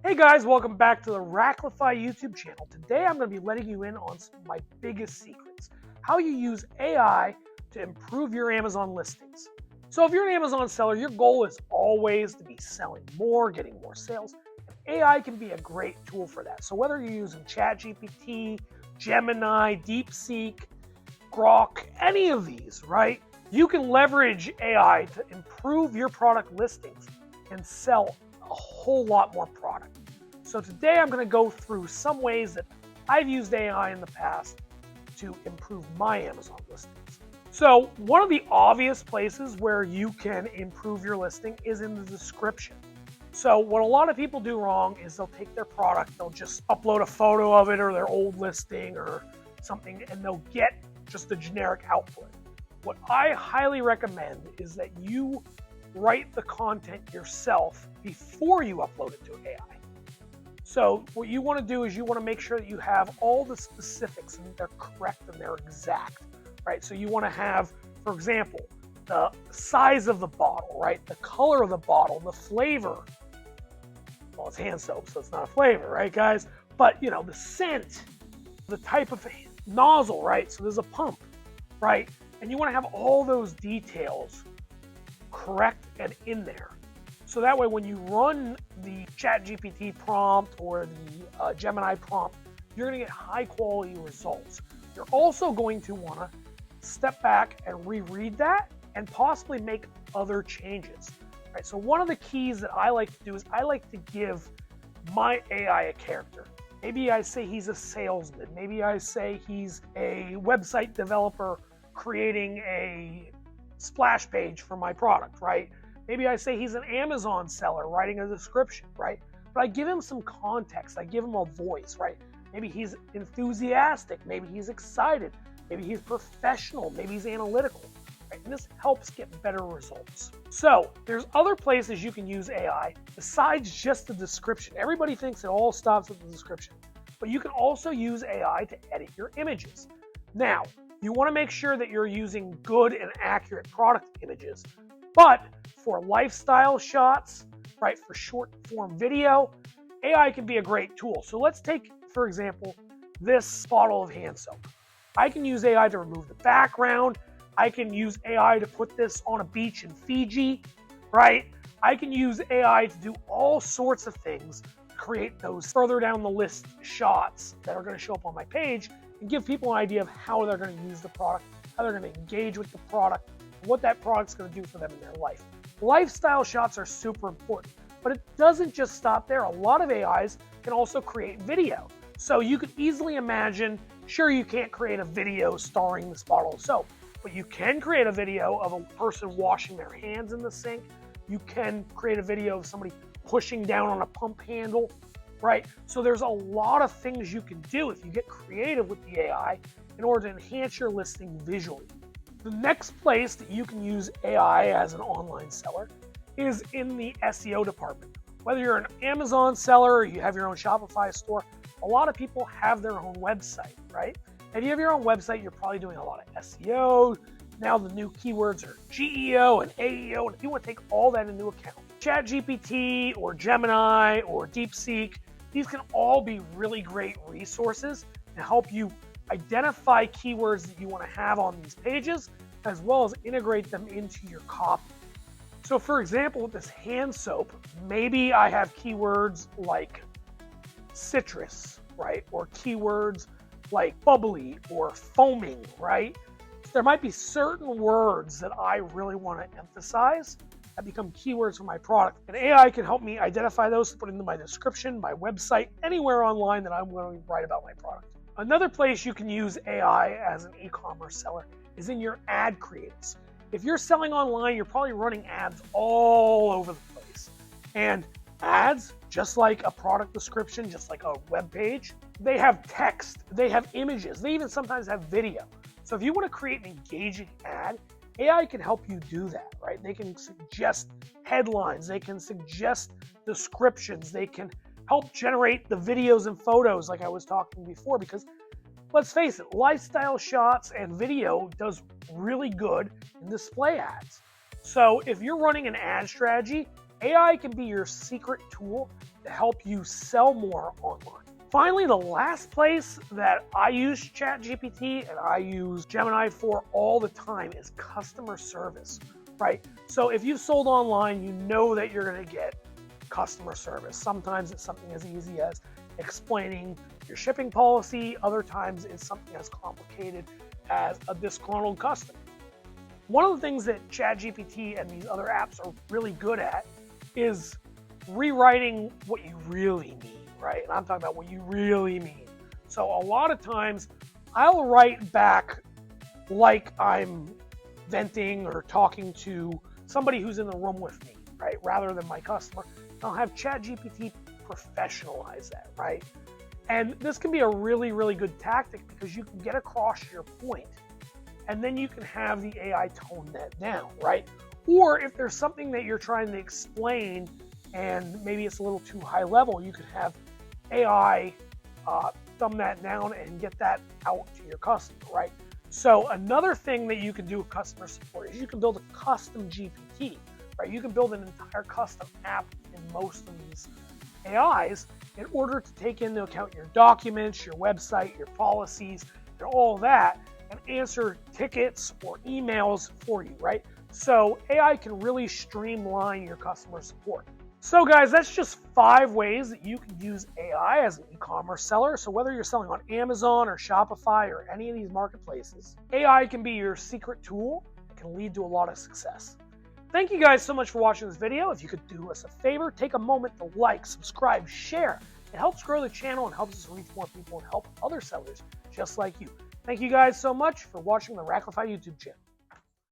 Hey guys, welcome back to the Racklify YouTube channel. Today I'm going to be letting you in on some of my biggest secrets. How you use AI to improve your Amazon listings. So if you're an Amazon seller, your goal is always to be selling more, getting more sales. And AI can be a great tool for that. So whether you're using ChatGPT, Gemini, DeepSeek, Grok, any of these, right? You can leverage AI to improve your product listings and sell a whole lot more product. So today I'm going to go through some ways that I've used AI in the past to improve my Amazon listings. So one of the obvious places where you can improve your listing is in the description. So what a lot of people do wrong is they'll take their product, they'll just upload a photo of it or their old listing or something, and they'll get just a generic output. What I highly recommend is that you write the content yourself before you upload it to AI. So what you want to do is you want to make sure that you have all the specifics and they're correct and they're exact, right? So you want to have, for example, the size of the bottle, right? The color of the bottle, the flavor. Well, it's hand soap, so it's not a flavor, right, guys? But, you know, the scent, the type of nozzle, right? So there's a pump, right? And you want to have all those details correct and in there. So that way when you run the ChatGPT prompt or the Gemini prompt, you're going to get high quality results. You're also going to want to step back and reread that and possibly make other changes. Right? So one of the keys that I like to do is I like to give my AI a character. Maybe I say he's a salesman. Maybe I say he's a website developer creating a splash page for my product, right? Maybe I say he's an Amazon seller writing a description, right? But I give him some context. I give him a voice, right? Maybe he's enthusiastic. Maybe he's excited. Maybe he's professional. Maybe he's analytical, right? And this helps get better results. So there's other places you can use AI besides just the description. Everybody thinks it all stops with the description, but you can also use AI to edit your images. Now, you want to make sure that you're using good and accurate product images. But for lifestyle shots, right, for short form video, AI can be a great tool. So let's take, for example, this bottle of hand soap. I can use AI to remove the background. I can use AI to put this on a beach in Fiji, right? I can use AI to do all sorts of things, create those further down the list shots that are going to show up on my page and give people an idea of how they're going to use the product, how they're going to engage with the product, and what that product's going to do for them in their life. Lifestyle shots are super important, but it doesn't just stop there. A lot of AIs can also create video. So you could easily imagine, sure, you can't create a video starring this bottle of soap, but you can create a video of a person washing their hands in the sink. You can create a video of somebody pushing down on a pump handle, right? So there's a lot of things you can do if you get creative with the AI in order to enhance your listing visually. The next place that you can use AI as an online seller is in the SEO department. Whether you're an Amazon seller or you have your own Shopify store, a lot of people have their own website, right? If you have your own website, you're probably doing a lot of SEO. Now the new keywords are GEO and AEO, and if you want to take all that into account, ChatGPT or Gemini or DeepSeek, these can all be really great resources to help you identify keywords that you want to have on these pages, as well as integrate them into your copy. So for example, with this hand soap, maybe I have keywords like citrus, right? Or keywords like bubbly or foaming, right? There might be certain words that I really want to emphasize that become keywords for my product. And AI can help me identify those to put into my description, my website, anywhere online that I'm going to write about my product. Another place you can use AI as an e-commerce seller is in your ad creatives. If you're selling online, you're probably running ads all over the place. And ads, just like a product description, just like a web page, they have text, they have images, they even sometimes have video. So if you want to create an engaging ad, AI can help you do that, right? They can suggest headlines, they can suggest descriptions, they can help generate the videos and photos like I was talking before, because let's face it, lifestyle shots and video does really good in display ads. So if you're running an ad strategy, AI can be your secret tool to help you sell more online. Finally, the last place that I use ChatGPT and I use Gemini for all the time is customer service, right? So if you've sold online, you know that you're going to get customer service. Sometimes it's something as easy as explaining your shipping policy. Other times it's something as complicated as a disgruntled customer. One of the things that ChatGPT and these other apps are really good at is rewriting what you really mean, right? And I'm talking about what you really mean. So a lot of times I'll write back like I'm venting or talking to somebody who's in the room with me, right? Rather than my customer. I'll have ChatGPT professionalize that, right? And this can be a really, really good tactic because you can get across your point and then you can have the AI tone that down, right? Or if there's something that you're trying to explain and maybe it's a little too high level, you could have AI thumb that down and get that out to your customer, right? So another thing that you can do with customer support is you can build a custom GPT, right? You can build an entire custom app in most of these AIs in order to take into account your documents, your website, your policies, and all that, and answer tickets or emails for you, right? So AI can really streamline your customer support. So guys, that's just 5 ways that you can use AI as an e-commerce seller. So whether you're selling on Amazon or Shopify or any of these marketplaces, AI can be your secret tool that can lead to a lot of success. Thank you guys so much for watching this video. If you could do us a favor, take a moment to like, subscribe, share. It helps grow the channel and helps us reach more people and help other sellers just like you. Thank you guys so much for watching the Racklify YouTube channel.